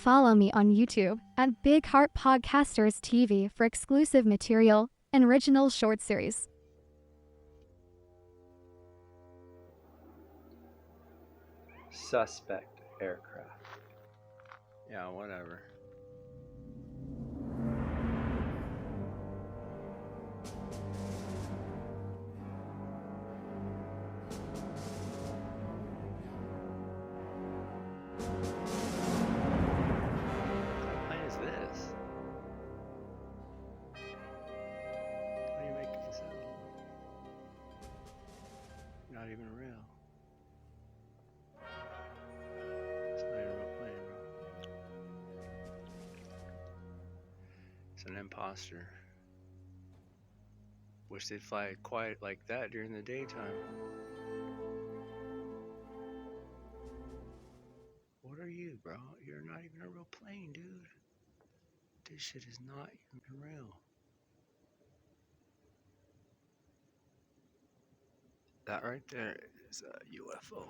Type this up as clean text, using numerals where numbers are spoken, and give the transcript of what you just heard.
follow me on YouTube at Big Heart Podcasters TV for exclusive material and original short series. Suspect aircraft. Yeah, whatever. What plane is this? What are you making this out? Not even real. It's not even a real plane, bro. It's an imposter. Wish they'd fly it quiet like that during the daytime. What are you, bro? You're not even a real plane, dude. This shit is not even real. That right there is a UFO.